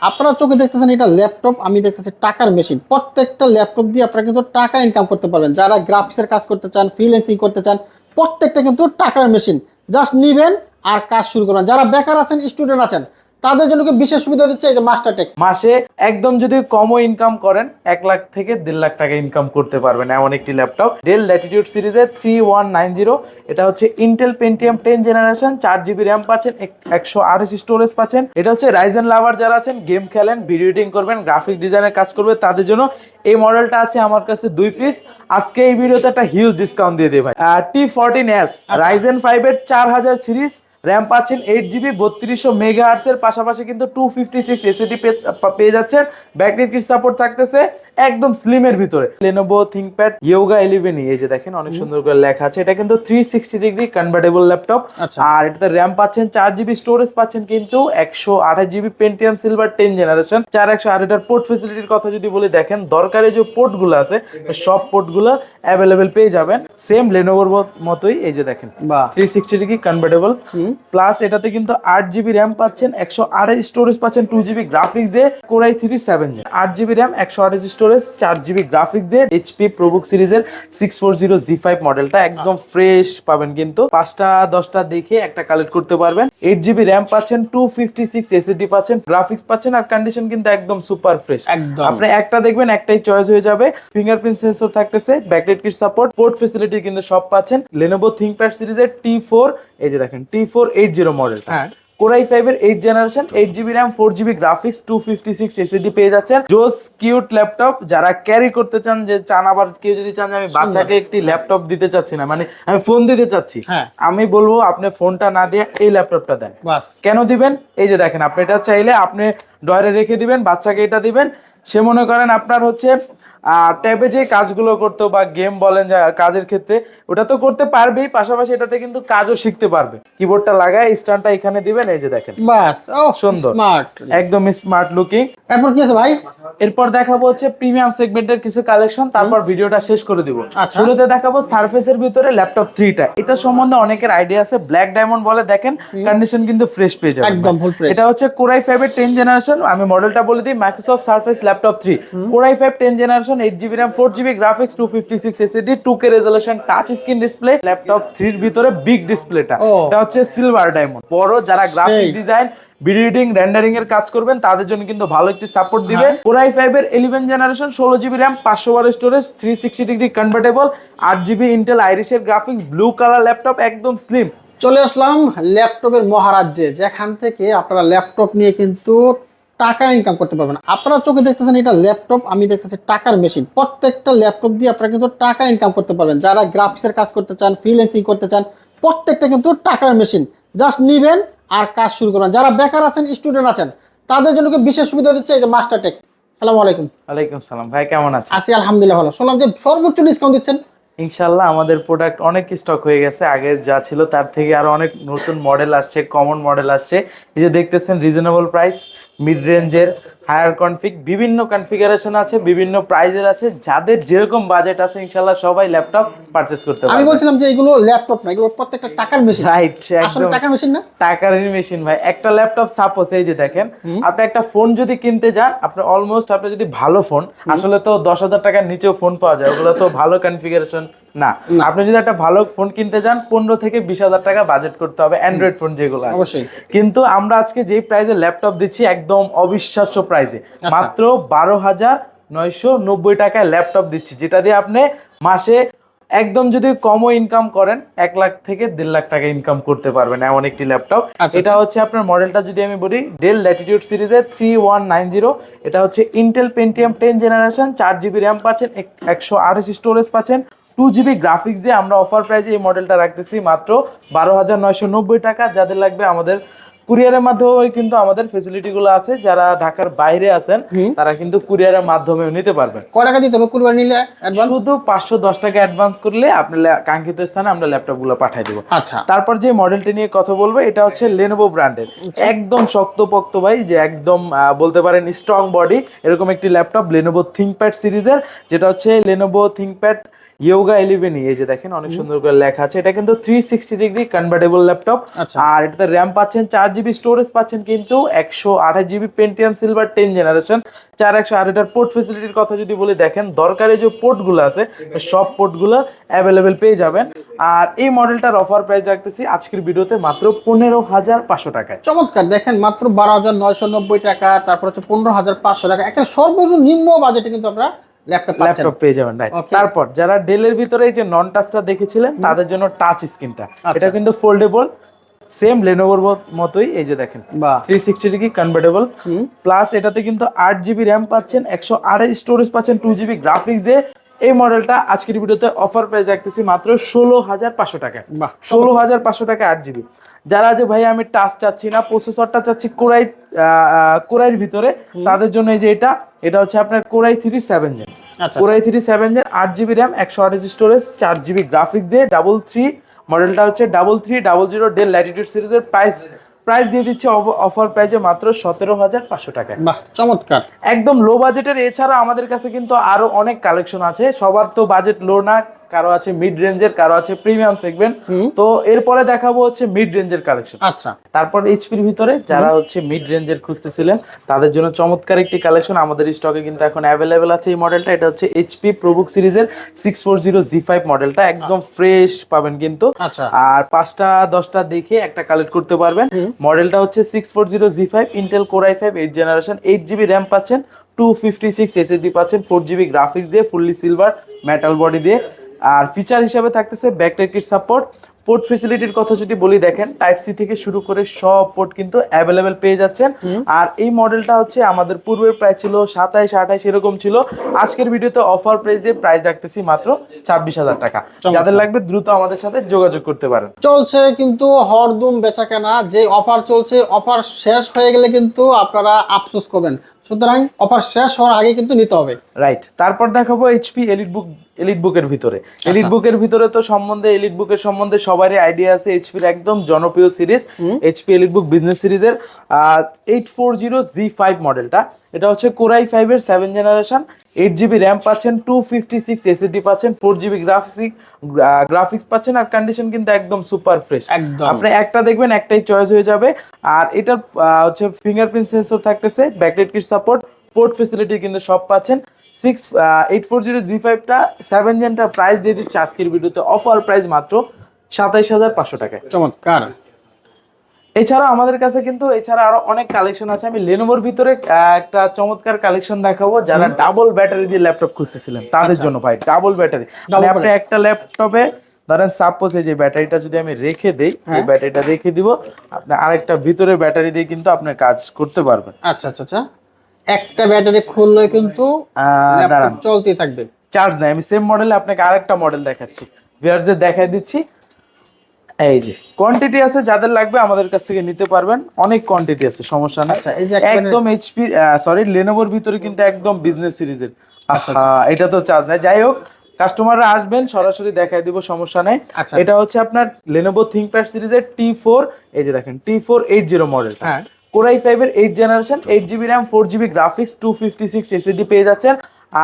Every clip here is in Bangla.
আপনারা চোখে দেখতেছেন এটা ল্যাপটপ, আমি দেখতেছি টাকার মেশিন। প্রত্যেকটা ল্যাপটপ দিয়ে আপনারা কিন্তু টাকা ইনকাম করতে পারবেন। যারা গ্রাফিক্সের কাজ করতে চান, ফ্রিল্যান্সিং করতে চান, প্রত্যেকটা কিন্তু টাকার মেশিন। জাস্ট নিবেন আর কাজ শুরু করবেন। যারা বেকার আছেন, স্টুডেন্ট আছেন, তাদের জন্য কি বিশেষ সুবিধা দিচ্ছে এই যে মাস্টারটেক। মাসে একদম যদি কমও ইনকাম করেন 1 লাখ থেকে 1.5 লাখ টাকা ইনকাম করতে পারবেন এমন একটি ল্যাপটপ। ডেল ল্যাটিটিউড সিরিজের 3190, এটা হচ্ছে Intel Pentium 10 generation, 4 GB RAM পাচ্ছেন, 128 স্টোরেজ পাচ্ছেন। এটা হচ্ছে রাইজেন লাভার যারা আছেন, গেম খেলেন, ভিডিও এডিটিং করবেন, গ্রাফিক্স ডিজাইনের কাজ করবেন, তাদের জন্য এই মডেলটা আছে আমার কাছে 2 পিস। আজকে এই ভিডিওতে একটা হিউজ ডিসকাউন্ট দিয়ে দেয় ভাই। T14S রাইজেন 5 এর 4000 সিরিজ, র্যাম পাচ্ছেন 8 GB, 3200 মেগাহার্টজ এর পাশাপাশি কিন্তু 256 এসএসডি পেয়ে যাচ্ছেন। ব্যাকলাইট কিট সাপোর্ট থাকতেছে একদম স্লিমের ভিতরে। Lenovo ThinkPad Yoga 11, এই যে দেখেন অনেক সুন্দর করে লেখা আছে। এটা কিন্তু 360 ডিগ্রি কনভার্টেবল ল্যাপটপ। আর এটাতে র্যাম পাচ্ছেন 4 GB, স্টোরেজ পাচ্ছেন কিন্তু 128 GB পেন্টিয়াম সিলভার 10 জেনারেশন। 4108 এর পোর্ট ফ্যাসিলিটির কথা যদি বলি, দেখেন দরকারি যে পোর্ট গুলো আছে সব পোর্ট গুলো অ্যাভেলেবেল পেয়ে যাবেন সেম লেনোভোর মতোই। এই যে দেখেন 360 ডিগ্রি কনভার্টেবল, প্লাস এটাতে কিন্তু 8 GB র্যাম পাচ্ছেন, 128 স্টোরেজ পাচ্ছেন, 2 GB গ্রাফিক্স দিয়ে Core i3 7 Gen, 8 GB RAM, 128 storage, 4 GB graphics দিয়ে HP ProBook সিরিজের 640 G5 মডেলটা একদম ফ্রেশ পাবেন। কিন্তু 5টা 10টা দেখে একটা কালেক্ট করতে পারবেন। 8 GB র্যাম পাচ্ছেন, 256 এসএসডি পাচ্ছেন, গ্রাফিক্স পাচ্ছেন, আর কন্ডিশন কিন্তু একদম সুপার ফ্রেশ। আপনি একটা দেখবেন একটাই চয়েস হয়ে যাবে। ফিঙ্গারপ্রিন্ট সেন্সর থাকতেছে, backlight kit support, port facility কিন্তু সব পাচ্ছেন। Lenovo ThinkPad সিরিজের T4, এই যে দেখেন T480 মডেল, Core i5 এর 8 generation, 8 GB RAM, 4 GB graphics, 256 SSD পেয়ে যাচ্ছেন। জোস কিউট ল্যাপটপ, যারা ক্যারি করতে চান, যে চান আবার কেউ যদি চান আমি বাচ্চাকে একটি ল্যাপটপ দিতে চাচ্ছি না, মানে আমি ফোন দিতে চাচ্ছি, আমি বলবো আপনি ফোনটা না দিয়ে এই ল্যাপটপটা দেন। কেন দিবেন? এই যে দেখেন, আপনি এটা চাইলে আপনি ডয়ারে রেখে দিবেন, বাচ্চাকে এটা দিবেন। সে মনে করেন আপনার হচ্ছে ট্যাবে যে কাজগুলো করতে বা গেম বলেন যা কাজের ক্ষেত্রে, ওটা তো করতে পারবেই, পাশাপাশি এটাতে কিন্তু কাজও শিখতে পারবে। কিবোর্ডটা লাগায় স্ট্যান্ডটা এখানে দিবেন, এই যে দেখেন বাস, সুন্দর স্মার্ট, একদম স্মার্ট লুকিং। এরপর কি আছে ভাই? এরপর দেখাবো হচ্ছে প্রিমিয়াম সেগমেন্টের কিছু কালেকশন, তারপর ভিডিওটা শেষ করে দিব। শুরুতে দেখাবো সারফেসের ভিতরে ল্যাপটপ 3টা। এটা সম্বন্ধে অনেকের আইডিয়া আছে, ব্ল্যাক ডায়মন্ড বলে। দেখেন কন্ডিশন কিন্তু ফ্রেশ পেয়ে যাবেন, একদম ফুল ফ্রেশ। এটা হচ্ছে Core i5 এর 10 জেনারেশন। আমি মডেলটা বলে দিই, Microsoft surface laptop 3, Core i5 10 generation, 8 GB RAM, 4 GB graphics, 256 SSD, 2K resolution, touch screen display. Laptop 3 এর ভিতরে বিগ ডিসপ্লেটা, এটা হচ্ছে সিলভার ডায়মন্ড। বড় যারা graphic design, video editing, rendering এর কাজ করবেন, তাদের জন্য কিন্তু ভালো একটি সাপোর্ট দিবে। Core i5 এর 11 generation, 16 GB RAM, 512 storage, 360 degree convertible, 8 GB Intel Irish এর গ্রাফিক্স, ব্লু কালার ল্যাপটপ, একদম স্লিম। চলে আসলাম ল্যাপটপের মহারাজ্যে, যেখান থেকে আপনারা ল্যাপটপ নিয়ে কিন্তু টাকা ইনকাম করতে পারবেন। আপনারা চোখে দেখতেছেন এটা ল্যাপটপ, আমি দেখতেছি টাকার মেশিন। প্রত্যেকটা ল্যাপটপ দিয়ে আপনারা কিন্তু টাকা ইনকাম করতে পারবেন। যারা গ্রাফিক্সের কাজ করতে চান, ফ্রিল্যান্সিং করতে চান, প্রত্যেকটা কিন্তু টাকার মেশিন। জাস্ট নিবেন আর কাজ শুরু করবেন। যারা বেকার আছেন, স্টুডেন্ট আছেন, তাদের জন্য কি বিশেষ সুবিধা দিচ্ছে এই যে মাস্টারটেক। সালামু আলাইকুম। ওয়ালাইকুম সালাম ভাই, কেমন আছেন? আছি আলহামদুলিল্লাহ ভালো। শুনলাম যে সর্বোচ্চ ডিসকাউন্ট দিচ্ছেন। ইনশাল্লাহ আমাদের প্রোডাক্ট অনেক স্টক হয়ে গেছে, আগের যা ছিল তার থেকে আরো অনেক নতুন মডেল আসছে, কমন মডেল আসছে। এই যে দেখতেছেন রিজনেবল প্রাইস, মিড রেঞ্জের, হায়ার কনফিগ, বিভিন্ন কনফিগারেশন আছে, বিভিন্ন প্রাইজের আছে। যাদের যেরকম বাজেট আছে ইনশাল্লাহ সবাই ল্যাপটপ পারচেজ করতে পারবে। আমি বলছিলাম যে এগুলো ল্যাপটপ না, এগুলো প্রত্যেকটা টাকার মেশিন। রাইট, আসলে টাকার মেশিন না, টাকারই মেশিন ভাই। একটা ল্যাপটপ সাপোজ এই যে দেখেন, আপনি একটা ফোন যদি কিনতে যান, আপনি অলমোস্ট আপনি যদি ভালো ফোন, আসলে তো 10,000 টাকার নিচেও ফোন পাওয়া যায়, ওগুলো তো ভালো কনফিগারেশন না। আপনি যদি একটা ভালো ফোন কিনতে যান 15 থেকে 20,000 টাকা বাজেট করতে হবে, অ্যান্ড্রয়েড ফোন যেগুলো আছে। কিন্তু আমরা আজকে যেই প্রাইসে ল্যাপটপ দিচ্ছি একদম অবিশ্বাস্য প্রাইসে, মাত্র 12,990 টাকায় ল্যাপটপ দিচ্ছি, যেটা দিয়ে আপনি মাসে একদম যদি কমও ইনকাম করেন 1 লাখ থেকে 1.5 লাখ টাকা ইনকাম করতে পারবেন এমন একটি ল্যাপটপ। এটা হচ্ছে আপনার মডেলটা যদি আমি বলি, ডেল ল্যাটিটিউড সিরিজের 3190। এটা হচ্ছে Intel Pentium 10 generation, 4 GB RAM পাচ্ছেন, 128 স্টোরেজ পাচ্ছেন, 2 GB গ্রাফিক্স দিয়ে আমরা অফার প্রাইসে এই মডেলটা রাখতেছি মাত্র 12,990 টাকা। যাদের লাগবে আমাদের কুরিয়ারের মাধ্যমে কিন্তু আমাদের ফ্যাসিলিটি গুলো আছে। যারা ঢাকার বাইরে আছেন তারা কিন্তু কুরিয়ারের মাধ্যমেও নিতে পারবেন। কয় টাকা দিতে হবে কুরিয়ার নিলে? শুধু 510 টাকা অ্যাডভান্স করলে আপনি কাঙ্ক্ষিত স্থানে আমরা ল্যাপটপ গুলো পাঠিয়ে দেবো। আচ্ছা, তারপর যে মডেলটি নিয়ে কথা বলবো, এটা হচ্ছে Lenovo ব্র্যান্ডের, একদম শক্তপোক্ত ভাই, যে একদম বলতে পারেন স্ট্রং বডি, এরকম একটি ল্যাপটপ Lenovo ThinkPad সিরিজের, যেটা হচ্ছে Lenovo ThinkPad ইয়োগা 11 এই যে দেখেন অনেক সুন্দর করে লেখা আছে, এটা কিন্তু 360 ডিগ্রি কনভার্টেবল ল্যাপটপ। আচ্ছা। আর এটাতে র্যাম পাচ্ছেন 4 জিবি, স্টোরেজ পাচ্ছেন কিন্তু 128 জিবি পেন্টিয়াম সিলভার 10 জেনারেশন 4108। এটার পোর্ট ফেসিলিটির কথা যদি বলি, দেখেন দরকারি যে পোর্টগুলো আছে সব পোর্টগুলো অ্যাভেলেবেল পেয়ে যাবেন। আর এই মডেলটার অফার প্রাইস রাখতেছি আজকের ভিডিওতে মাত্র 15,500 টাকায়। চমৎকার, দেখেন মাত্র 12,990 টাকা, তারপর হচ্ছে 15,500 টাকা, একটা সর্বনিম্ন বাজেটে কিন্তু আমরা ল্যাপটপ পেয়ে যাবেন, রাইট। তারপর যারা ডেলের ভিতরে এই যে নন টাচটা দেখেছিলেন তাদের জন্য টাচ স্ক্রিনটা, এটা কিন্তু ফোল্ডেবল, সেম লেনোভোর মতোই। এই যে দেখেন 360 ডিগ্রি কনভার্টেবল, প্লাস এটাতে কিন্তু 8 জিবি র্যাম পাচ্ছেন, 128 স্টোরেজ পাচ্ছেন, 2 জিবি গ্রাফিক্স দিয়ে। এই মডেলটা আজকের ভিডিওতে অফার প্রাইস রাখতেছি মাত্র 16,500 টাকায়। 16,500 টাকা 8 জিবি। যারা যে ভাই আমি টাচ চাচ্ছি না, প্রসেসরটা চাচ্ছি কোরাইয়ের ভিতরে, তাদের জন্য এই যে এটা হচ্ছে আপনার core i 3 7 gen. Core i 3 7 gen, 8 GB RAM, 128 storage, 4 GB graphic দিয়ে, 333 মডেলটা হচ্ছে 3300 ডেল ল্যাটিটিউড সিরিজের। প্রাইস দিয়ে দিচ্ছে অফার প্রাইসে মাত্র 17,500 টাকায়। বাহ, চমৎকার, একদম লো বাজেটের। এছাড়া আমাদের কাছে কিন্তু আরো অনেক কালেকশন আছে, সবার তো বাজেট লো না, কারো আছে মিড রেঞ্জের, কারো আছে প্রিমিয়াম সেগমেন্ট। তো এরপরে দেখাবো হচ্ছে মিড রেঞ্জের কালেকশন। আচ্ছা। তারপর এইচপির ভিতরে যারা হচ্ছে মিড রেঞ্জের খুঁজতেছিলেন তাদের জন্য চমৎকার একটি কালেকশন আমাদের স্টকে কিন্তু এখন অ্যাভেলেবেল আছে। এই মডেলটা, এটা হচ্ছে এইচপি প্রোবুক সিরিজের 640 G5 মডেলটা, একদম ফ্রেশ পাবেন কিন্তু। আচ্ছা। আর 5টা 10টা দেখে একটা কালেক্ট করতে পারবেন। মডেলটা হচ্ছে 640 G5 Intel core i5 8 generation, 8 GB RAM পাচ্ছেন, 256 SSD পাচ্ছেন, 4 জিবি গ্রাফিক্স দিয়ে, ফুললি সিলভার মেটাল বডি দিয়ে। আর ফিচার হিসাবে থাকতেছে ব্যাকলাইট কিট সাপোর্ট। পোর্ট ফেসিলিটির কথা যদি বলি, দেখেন টাইপ সি থেকে শুরু করে সব পোর্ট কিন্তু অ্যাভেলেবেল পেয়ে যাচ্ছেন। আর এই মডেলটা হচ্ছে আমাদের পূর্বের প্রাইস ছিল 27 28 এরকম ছিল, আজকের ভিডিওতে অফার প্রাইস দিয়ে প্রাইস রাখতেছি মাত্র 26,000 টাকা। যাদের লাগবে দ্রুত আমাদের সাথে যোগাযোগ করতে পারেন। চলছে কিন্তু হরদম বেচাকেনা, যে অফার চলছে, অফার শেষ হয়ে গেলে কিন্তু আপনারা আফসোস করবেন, সুতরাং অফার শেষ হওয়ার আগে কিন্তু নিতে হবে, রাইট। তারপর দেখাবো এইচপি এলিট বুকের ভিতরে। এলিট বুকের ভিতরে তো এলিট বুকের সম্বন্ধে সবারই আইডিয়া আছে। এইচপির একদম জনপ্রিয় সিরিজ এইচপি এলিট বুক বিজনেস সিরিজের 840 G5 মডেলটা, এটা হচ্ছে কোরাই 5 এর 7 জেনারেশন, 8 জিবি র্যাম পাচ্ছেন, 256 SSD পাচ্ছেন, 4 জিবি গ্রাফিক্স পাচ্ছেন। আর কন্ডিশন কিন্তু একদম সুপার ফ্রেশ, আপনি একটা দেখবেন একটাই চয়েস হয়ে যাবে। আর এটার হচ্ছে ফিঙ্গারপ্রিন্ট সেন্সর থাকতেছে, backlight kit support, port facility কিন্তু সব পাচ্ছেন। 840 G5 টা 7 জেনটা প্রাইস দিয়ে দিচ্ছে আজকের ভিডিওতে অফার প্রাইস মাত্র 27,500 টাকায়। চমৎকার। এছাড়া আমাদের কাছে কিন্তু আরো অনেক কালেকশন আছে। আমি লেনোভোর ভিতরে একটা চমৎকার কালেকশন দেখাবো, যারা ডাবল ব্যাটারি দিয়ে ল্যাপটপ খুঁজতেছিলেন তাদের জন্য। ভাই ডাবল ব্যাটারি, মানে আপনি একটা ল্যাপটপে ধরেন সাপোজ এই যে ব্যাটারিটা যদি আমি রেখে দেই, এই ব্যাটারিটা রেখে দিব, আপনি আরেকটা ভিতরে ব্যাটারি দিয়ে কিন্তু আপনি কাজ করতে পারবেন। আচ্ছা আচ্ছা আচ্ছা, একটা ব্যাটারি খুললে কিন্তু ল্যাপটপ চলতেই থাকবে, চার্জ নাই। আমি সেম মডেলে আপনাকে আরেকটা মডেল দেখাচ্ছি, ভিউয়ারদের দেখাই দিচ্ছি। এই যে কোয়ান্টিটি আছে, যাদের লাগবে আমাদের কাছ থেকে নিতে পারবেন, অনেক কোয়ান্টিটি আছে, সমস্যা নাই। একদম এইচপি লেনোভোর ভিতরে কিন্তু একদম বিজনেস সিরিজের। এটা তো চার্জ নাই। যাই হোক, কাস্টমাররা আসবেন সরাসরি দেখাই দিব, সমস্যা নাই। এটা হচ্ছে আপনার লেনোভো থিংকপ্যাড সিরিজের T4, এই যে দেখেন T480 মডেলটা, কোরাই 5 এর 8 generation, 8 GB RAM, 4 GB graphics, 256 SSD পেয়ে যাচ্ছেন।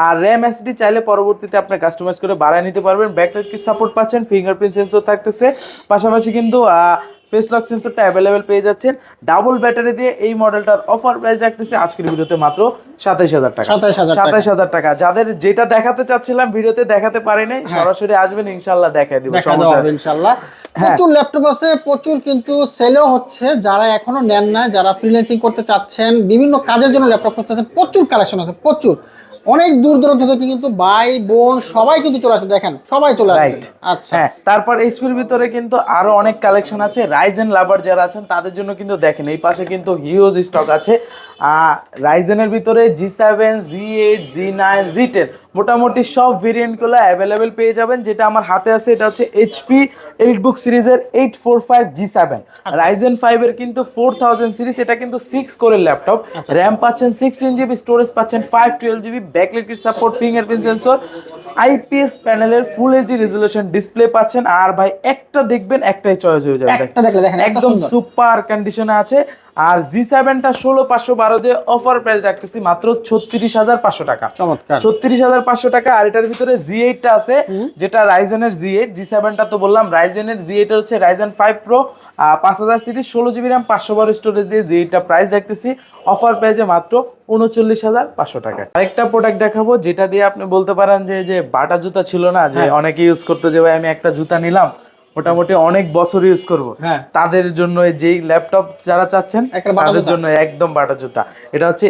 আর র্যাম এসডি চাইলে পরবর্তীতে আপনি কাস্টমাইজ করে বাড়ায় নিতে পারবেন। ব্যাকলাইট কিট সাপোর্ট পাচ্ছেন, ফিঙ্গারপ্রিন্ট সেন্সর থাকতেছে, পাশাপাশি কিন্তু ফেস লক সেন্সরটা অ্যাভেলেবেল পেয়ে যাচ্ছেন। ডাবল ব্যাটারি দিয়ে এই মডেলটার অফার প্রাইস রাখতেছে আজকের ভিডিওতে মাত্র 27,000 টাকা। 27,000 টাকা। যাদের যেটা দেখাতে চাচ্ছিলাম ভিডিওতে দেখাতে পারিনি, সরাসরি আসবেন, ইনশাআল্লাহ দেখাই দিব, সমস্যা নেই ইনশাআল্লাহ। প্রচুর ল্যাপটপ আছে, প্রচুর কিন্তু সেলও হচ্ছে। যারা এখনো নেন না, যারা ফ্রিল্যান্সিং করতে চাচ্ছেন, বিভিন্ন কাজের জন্য ল্যাপটপ করতেছেন, প্রচুর কালেকশন আছে, প্রচুর অনেক দূর দূরান্ত থেকে কিন্তু ভাই বোন সবাই কিন্তু চলে আসে, দেখেন সবাই চলে আসে। আচ্ছা, হ্যাঁ। তারপর এইচপির ভিতরে কিন্তু আরো অনেক কালেকশন আছে। রাইজেন লাভার যারা আছেন তাদের জন্য কিন্তু দেখেন এই পাশে কিন্তু হিউজ স্টক আছে। রাইজেনের ভিতরে G7, G8, G9, G10 মোটামুটি সব ভেরিয়েন্টগুলো অ্যাভেলেবেল পেয়ে যাবেন। যেটা আমার হাতে আছে এটা হচ্ছে এইচপি এলিটবুক সিরিজের 845 G7, রাইজেন 5 এর কিন্তু 4000 সিরিজ। এটা কিন্তু 6 কোরের ল্যাপটপ, র্যাম পাচ্ছেন 16 জিবি, স্টোরেজ পাচ্ছেন 512 GB, backlight kit support, fingerprint sensor, IPS প্যানেলের ফুল এইচডি রেজোলিউশন ডিসপ্লে পাচ্ছেন। আর ভাই একটা দেখবেন একটাই চয়েস হয়ে যাবে, একদম সুপার কন্ডিশনে আছে। আর G7 টা 16512 দিয়ে অফার প্রাইস রাখতেছি মাত্র 36500 টাকা। চমৎকার। 36500 টাকা। আর এটার ভিতরে G8 টা আছে, যেটা রাইজেনের G8, G7 টা তো বললাম, রাইজেনের G8 এর হচ্ছে Ryzen 5 pro 5000 series 16GB RAM 512 storage দিয়ে G8 টা প্রাইস রাখতেছি অফার প্রাইসে মাত্র 39500 টাকা। আরেকটা প্রোডাক্ট দেখাবো যেটা দিয়ে আপনি বলতে পারেন যে বাটা জুতা ছিল না, যে অনেকে ইউজ করতে, যে ভাই আমি একটা জুতা নিলাম মোটামুটি অনেক বছর ইউজ করব, তাদের জন্য যেই ল্যাপটপ যারা চাচ্ছেন তাদের জন্য একদম বাটা জুতা। এটা হচ্ছে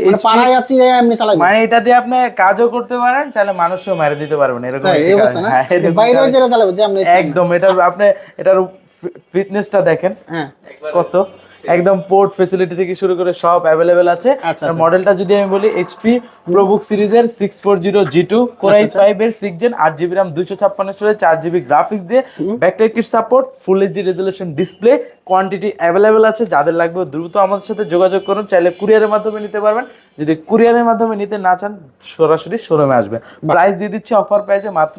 মানে এটা দিয়ে আপনি কাজও করতে পারেন, চাইলে মানুষও মেরে দিতে পারবেন, এরকম একদম। এটা আপনি এটার ফিটনেসটা দেখেন কত, একদম পোর্ট ফ্যাসিলিটি থেকে শুরু করে সব অ্যাভেলেবেল আছে। মডেলটা যদি আমি বলি এইচপি প্রোবুক সিরিজের 640G2 Core i5 এর 6 gen 8GB RAM 256 storage 4GB graphics দিয়ে backlight kit support, full HD resolution display, quantity available আছে। যাদের লাগবে দ্রুত আমাদের সাথে যোগাযোগ করুন, চাইলে কুরিয়ারের মাধ্যমে নিতে পারবেন, যদি কুরিয়ারের মাধ্যমে নিতে না চান সরাসরি শোরুমে আসবেন। প্রাইস দিয়ে দিচ্ছি অফার প্রাইসে মাত্র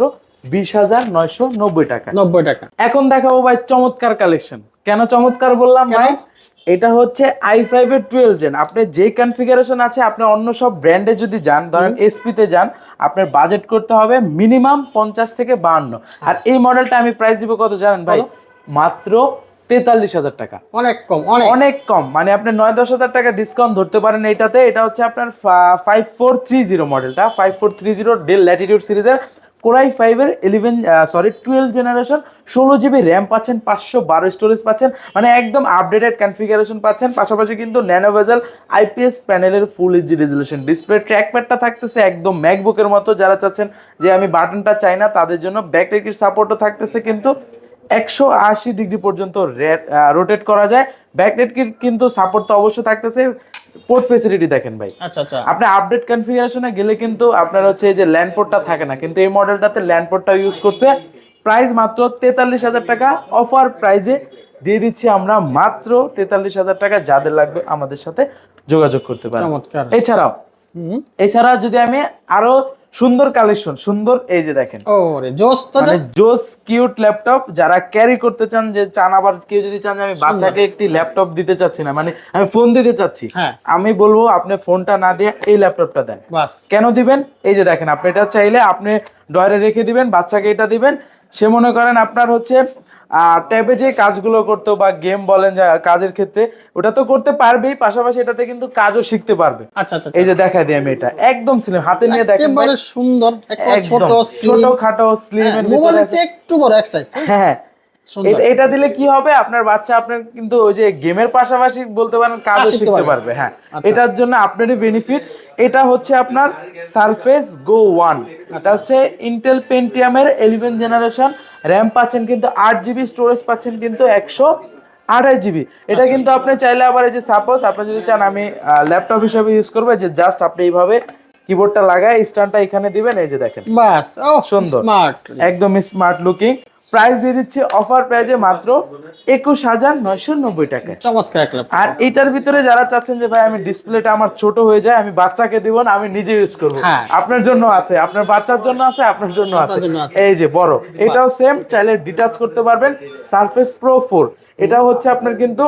20990 টাকা। এখন দেখাবো ভাই চমৎকার কালেকশন। কেন চমৎকার বললাম ভাই? এটা হচ্ছে i5 এর 12 জেন। আপনি যে কনফিগারেশন আছে, আপনি অন্য সব ব্র্যান্ডে যদি যান, ধরেন এসপি তে যান, আপনার বাজেট করতে হবে মিনিমাম 50 থেকে 52। আর এই মডেলটা আমি প্রাইস দিব কত জানেন ভাই? মাত্র 43000 টাকা। অনেক কম, মানে আপনি 9-10 হাজার টাকা ডিসকাউন্ট ধরতে পারেন এইটাতে। এটা হচ্ছে আপনার 5430 মডেলটা, 5430 ডেল ল্যাটিটিউড সিরিজের Core i5 এর 12 জেনারেশন 16GB RAM পাচ্ছেন, 512 স্টোরেজ পাচ্ছেন, মানে একদম আপডেটেড কনফিগারেশন পাচ্ছেন। পাশাপাশি কিন্তু ন্যানো বেজেল IPS প্যানেলের ফুল এইচডি রেজোলিউশন ডিসপ্লে, ট্র্যাকপ্যাডটা থাকতেছে একদম ম্যাকবুকের মতো। যারা চাচ্ছেন যে আমি বাটনটা চাই না, তাদের জন্য ব্যাকলাইট সাপোর্টও থাকতেছে, কিন্তু 180 ডিগ্রি পর্যন্ত রোটেট করা যায়। ব্যাকলাইট কিন্তু সাপোর্ট তো অবশ্যই থাকতেছে। পোর্ট ফ্যাসিলিটি দেখেন ভাই, আপনি আপডেট কনফিগারেশনে গেলে কিন্তু আপনার হচ্ছে এই যে ল্যান্ড পোর্টটা থাকে না, কিন্তু এই মডেলটাতে ল্যান্ড পোর্টটা ইউজ করছে। প্রাইস মাত্র 43000 টাকা। অফার প্রাইজে দিয়ে দিচ্ছি আমরা মাত্র 43000 টাকা। যাদের লাগবে আমাদের সাথে যোগাযোগ করতে পারেন। এছাড়া যদি আমি আরো সুন্দর কালেকশন, সুন্দর এই যে দেখেন মানে জোস কিউট ল্যাপটপ যারা ক্যারি করতে চান, যে চান, আবার কেউ যদি চান যে আমি বাচ্চাকে একটি ল্যাপটপ দিতে চাচ্ছি না, মানে আমি ফোন দিতে চাচ্ছি, আমি বলবো আপনি ফোনটা না দিয়ে এই ল্যাপটপটা দেন। কেন দিবেন? এই যে দেখেন, আপনি এটা চাইলে আপনি ডয়ারে রেখে দিবেন, বাচ্চাকে এটা দিবেন। সে মনে করেন আপনার হচ্ছে ট্যাবে যে কাজগুলো করতে, বা গেম বলেন যা কাজের ক্ষেত্রে, ওটা তো করতে পারবেই, পাশাপাশি এটাতে কিন্তু কাজও শিখতে পারবে। এই যে দেখাই দিই আমি, এটা একদম স্লিম, হাতে নিয়ে দেখেন একেবারে সুন্দর, ছোট খাটো স্লিম এর ভিতরে একটু বড় এক সাইজ। হ্যাঁ, এটা দিলে কি হবে, আপনার বাচ্চা আপনার কিন্তু ওই যে গেমের পাশাপাশি বলতে পারেন কাজও শিখতে পারবে। হ্যাঁ, এটার জন্য আপনারই বেনিফিট। এটা হচ্ছে আপনার সারফেস গো 1, এটা হচ্ছে ইন্টেল পেন্টিয়াম এর 11 জেনারেশন। র্যাম পাচ্ছেন কিন্তু 8GB, স্টোরেজ পাচ্ছেন কিন্তু 128GB। এটা কিন্তু আপনি চাইলে আবার এই যে সাপোজ আপনি যদি চান আমি ল্যাপটপ হিসেবে ইউজ করবো, যে জাস্ট আপনি এইভাবে কিবোর্ডটা লাগায় স্ট্যান্ডটা এখানে দিবেন, এই যে দেখেন বাস, সুন্দর, একদম স্মার্ট লুকিং। প্রাইস দিয়ে দিচ্ছি অফার প্রাইজে মাত্র 21990 টাকায়। চমৎকার। আর এটার ভিতরে যারা চাচ্ছেন যে ভাই আমি ডিসপ্লেটা আমার ছোট হয়ে যায়, আমি বাচ্চাকে দিব না, আমি নিজে ইউজ করব, আপনার জন্য আছে, আপনার বাচ্চার জন্য আছে, আপনার জন্য আছে। এই যে বড়, এটাও সেম, চাইলে ডিটাচ করতে পারবেন। সারফেস প্রো 4, এটা হচ্ছে আপনার কিন্তু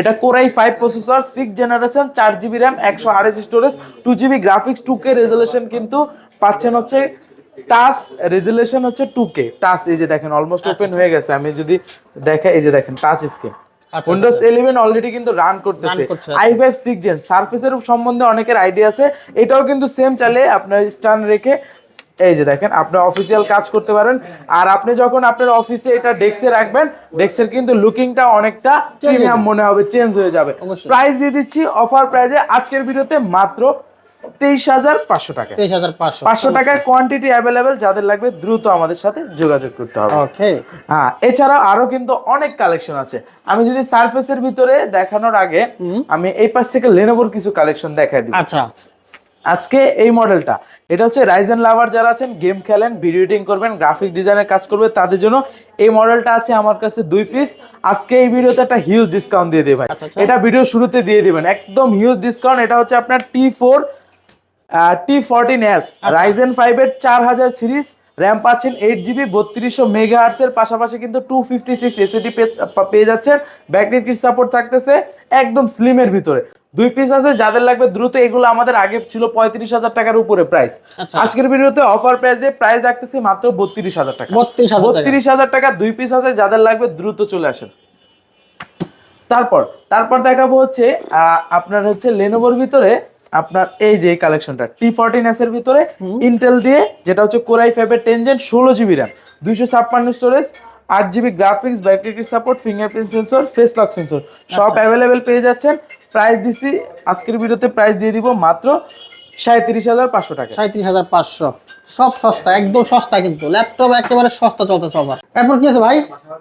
এটা Core i5 processor 6 generation 4GB RAM 128 storage 2GB graphics 2K resolution কিন্তু পাচ্ছেন হচ্ছে টাচ রেজোলিউশন হচ্ছে 2K টাচ। এই যে দেখেন অলমোস্ট ওপেন হয়ে গেছে, আমি যদি দেখাই, এই যে দেখেন টাচ স্ক্রিন। উইন্ডোজ 11 অলরেডি কিন্তু রান করতেছে। i5 6 জেন সারফেসের সম্বন্ধে অনেকের আইডিয়া আছে, এটাও কিন্তু সেম, চাইলে আপনার স্ট্যান্ড রেখে এই যে দেখেন আপনি অফিসিয়াল কাজ করতে পারেন। আর আপনি যখন আপনার অফিসে এটা ডেস্কে রাখবেন, ডেস্কের কিন্তু লুকিংটা অনেকটা প্রিমিয়াম মনে হবে, চেঞ্জ হয়ে যাবে। প্রাইস দিয়ে দিচ্ছি অফার প্রাইজে আজকের ভিডিওতে মাত্র 23500 টাকা। 500 টাকায় কোয়ান্টিটি অ্যাভেলেবেল, যাদের লাগবে দ্রুত আমাদের সাথে যোগাযোগ করতে হবে। হ্যাঁ, এছাড়া আরো কিন্তু অনেক কালেকশন আছে। আমি যদি সারফেসের ভিতরে দেখানোর আগে আমি এই পাশ থেকে লেনোভোর কিছু কালেকশন দেখাই দিই। আজকে এই মডেলটা, এটা হচ্ছে রাইজেন লাভার যারা আছেন, গেম খেলেন, ভিডিও এডিটিং করবেন, গ্রাফিক ডিজাইনের কাজ করবেন, তাদের জন্য এই মডেলটা আছে আমার কাছে 2 পিস। আজকে এই ভিডিওতে একটা হিউজ ডিসকাউন্ট দিয়ে দিই ভাই, এটা ভিডিও শুরুতে দিয়ে দিবেন, একদম হিউজ ডিসকাউন্ট। এটা হচ্ছে আপনার T14S Ryzen 5 এর 4000 সিরিজ র্যাম পাচ্ছেন 8GB 3200 মেগাহার্টজ এর পাশাপাশি কিন্তু 256 এসএসডি পেয়ে যাচ্ছেন। ব্যাকলাইট কিট সাপোর্ট থাকতেছে একদম স্লিমের ভিতরে। 2 পিস আছে, যাদের লাগবে দ্রুত। এগুলো আমাদের আগে ছিল 35,000 টাকার উপরে প্রাইস। আচ্ছা। আজকের ভিডিওতে অফার প্রাইসে প্রাইস রাখতেছি মাত্র 32,000 টাকা। 32,000 টাকা 2 পিস আছে, যাদের লাগবে দ্রুত চলে আসেন। তারপর দেখাবো হচ্ছে আপনার হচ্ছে লেনোভোর ভিতরে আপনার এই যে কালেকশনটা T14s এর ভিতরে ইন্টেল দিয়ে, যেটা হচ্ছে Core i5 এর 10 Gen 16GB RAM, 256 storage, 8GB graphics, battery support, fingerprint sensor, face lock sensor সব অ্যাভেলেবেল পেয়ে যাচ্ছেন। প্রাইস দিছি আজকের ভিডিওতে, প্রাইস দিয়ে দিব মাত্র 37,500 টাকা। 37,500, সব সস্তা, একদম সস্তা, কিন্তু ল্যাপটপ একেবারে সস্তা চলতেছে অফার। এরপর কি আছে ভাই?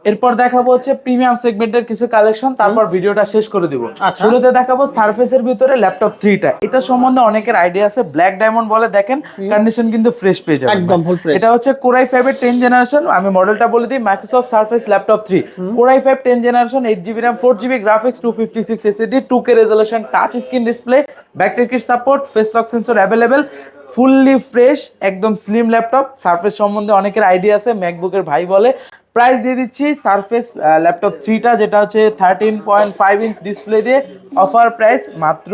এরপর দেখাবো হচ্ছে প্রিমিয়াম সেগমেন্টের কিছু কালেকশন, তারপর ভিডিওটা শেষ করে দিব। আচ্ছা। শুরুতে দেখাবো সারফেসের ভিতরে ল্যাপটপ 3টা। এটা সম্বন্ধে অনেকের আইডিয়া আছে, ব্ল্যাক ডায়মন্ড বলে, দেখেন কন্ডিশন কিন্তু ফ্রেশ পেয়ে যাবেন, একদম ফুল ফ্রেশ। এটা হচ্ছে Core i5 এর 10 জেনারেশন। আমি মডেলটা বলে দিই, Microsoft surface laptop 3, Core i5 10 generation, 8GB RAM, 4GB graphics, 256 SSD, 2K resolution, touch screen display, battery kit support, face lock sensor available, fully fresh একদম স্লিম ল্যাপটপ। সারফেস সম্বন্ধে অনেকের আইডিয়া আছে, ম্যাকবুকের ভাই বলে। প্রাইস দিয়ে দিচ্ছি সারফেস ল্যাপটপ 3টা, যেটা হচ্ছে 13.5 ইঞ্চ ডিসপ্লে দিয়ে, অফার প্রাইস মাত্র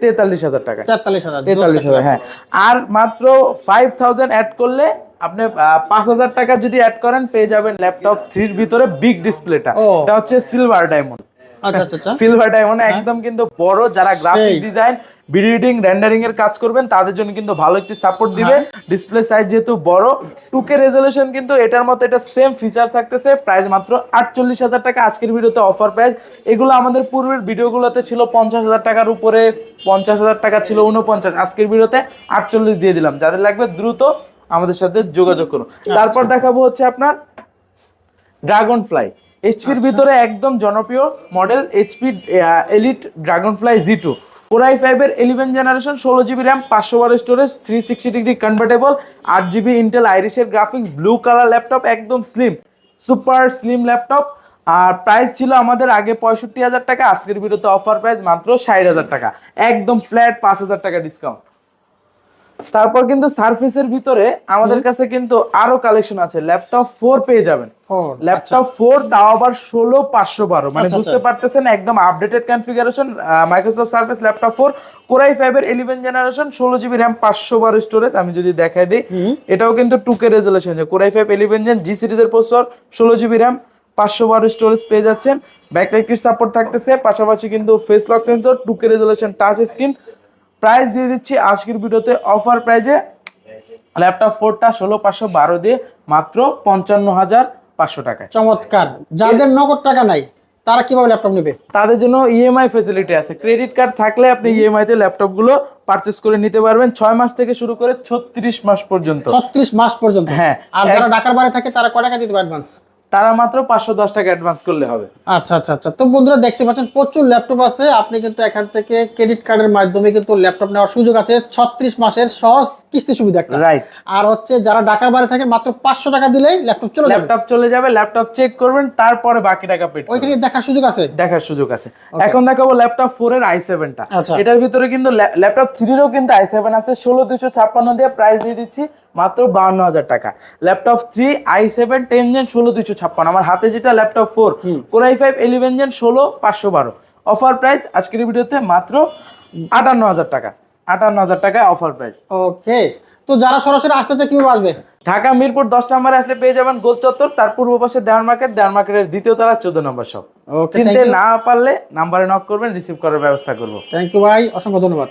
43,000 টাকা। 43,000, হ্যাঁ। আর মাত্র 5,000 অ্যাড করলে আপনি 5,000 টাকা যদি অ্যাড করেন পেয়ে যাবেন ল্যাপটপ 3 এর ভিতরে বিগ ডিসপ্লেটা। এটা হচ্ছে সিলভার ডায়মন্ড। আচ্ছা আচ্ছা, সিলভার ডায়মন্ড একদম কিন্তু বড়, যারা graphic design, video editing, rendering এর কাজ করবেন তাদের জন্য কিন্তু ভালো একটি সাপোর্ট দিবে। ডিসপ্লে সাইজ যেহেতু বড়, 2K রেজোলিউশন কিন্তু এটার মতো, এটা সেম ফিচার থাকতেছে। প্রাইস মাত্র 48,000 টাকা আজকের ভিডিওতে অফার প্রাইস। এগুলো আমাদের পূর্বের ভিডিওগুলোতে ছিল 50,000 টাকার উপরে, 50,000 টাকা ছিল 49, আজকের ভিডিওতে 48 দিয়ে দিলাম। যাদের লাগবে দ্রুত আমাদের সাথে যোগাযোগ করুন। তারপর দেখাবো হচ্ছে আপনার ড্রাগন ফ্লাই, এইচপির ভিতরে একদম জনপ্রিয় model, HP Elite Dragonfly Z2, Core i5 এর 11 generation, 16GB RAM, 512 storage, 360 degree convertible, 8GB Intel আইরিশের গ্রাফিক্স, ব্লু কালার ল্যাপটপ, একদম স্লিম, সুপার স্লিম ল্যাপটপ। আর প্রাইস ছিল আমাদের আগে 65,000 টাকা, আজকের ভিডিওতে অফার প্রাইস মাত্র 60,000 টাকা, একদম ফ্ল্যাট 5,000 টাকা ডিসকাউন্ট। তারপর কিন্তু সারফেসের ভিতরে আমাদের কাছে কিন্তু আরো কালেকশন আছে, ল্যাপটপ 4 পেয়ে যাবেন। ল্যাপটপ 4 তাও আবার 16,512, মানে বুঝতে পারতেছেন একদম updated configuration. Microsoft surface laptop 4, Core i5 এর 11 জেনারেশন, 16GB RAM, 512 স্টোরেজ। আমি যদি দেখাই দিই, এটাও কিন্তু 2K resolution, Core i5 11 gen জি সিরিজের প্রসেসর, 16GB RAM, 512 স্টোরেজ পেয়ে যাচ্ছেন। ব্যাকলাইট কিট সাপোর্ট থাকতেছে, পাশাপাশি কিন্তু face lock sensor, 2K resolution, touch screen. Price দিয়ে দিচ্ছি আজকের ভিডিওতে অফার প্রাইজে ল্যাপটপ 4টা 16,512 দিয়ে মাত্র 55,500 টাকায়। চমৎকার। যাদের নগদ টাকা নাই তারা কিভাবে ল্যাপটপ নেবে? তাদের জন্য ইএমআই ফ্যাসিলিটি আছে। ক্রেডিট কার্ড থাকলে আপনি ইএমআই তে ল্যাপটপ গুলো পারচেজ করে নিতে পারবেন 6 মাস থেকে শুরু করে 36 মাস পর্যন্ত। 36 মাস পর্যন্ত? হ্যাঁ। আর যারা ঢাকার বাইরে থাকে তারা কয় টাকা দিতে পারবে অ্যাডভান্স? তারা মাত্র 510 টাকা অ্যাডভান্স করলে হবে। আচ্ছা আচ্ছা আচ্ছা। তো বন্ধুরা দেখতে পাচ্ছেন প্রচুর ল্যাপটপ আছে, আপনি কিন্তু এখান থেকে ক্রেডিট কার্ডের মাধ্যমে কিন্তু ল্যাপটপ নেওয়ার সুযোগ আছে। 36 মাসের সহজ কিস্তি সুবিধা একটা, রাইট। আর হচ্ছে যারা ঢাকার বাইরে থাকে মাত্র 500 টাকা দিলেই ল্যাপটপ চলে যাবে। ল্যাপটপ চেক করবেন, তারপরে বাকি টাকা পেড করবেন। ওইখানে দেখার সুযোগ আছে, এখন দেখাবো ল্যাপটপ 4 এর i7 টা। এটার ভিতরে কিন্তু ল্যাপটপ 3 এরও কিন্তু i7 আছে, 16,256 দিয়ে প্রাইস দিয়ে দিচ্ছি মাত্র 52,000 টাকা। ল্যাপটপ 3 i7 10 জেন 16,256, আমার হাতে যেটা laptop 4 Core i5 11 gen 16,512, offer price আজকের ভিডিওতে মাত্র 58,000 টাকা। 58,000 টাকা অফার প্রাইস। ওকে। তো যারা সরাসরি আসতে চায় কিভাবে আসবে? ঢাকা মিরপুর 10 নম্বরে আসলে পেয়ে যাবেন গোল চত্বর, তার পূর্ব পাশে দেওয়ান মার্কেট, দেওয়ান মার্কেটের দ্বিতীয় তলা 14 নম্বর শপ। চিনতে না পারলে নাম্বারে নক করবেন, রিসিভ করার ব্যবস্থা করব। থ্যাংক ইউ ভাই, অসংখ্য ধন্যবাদ।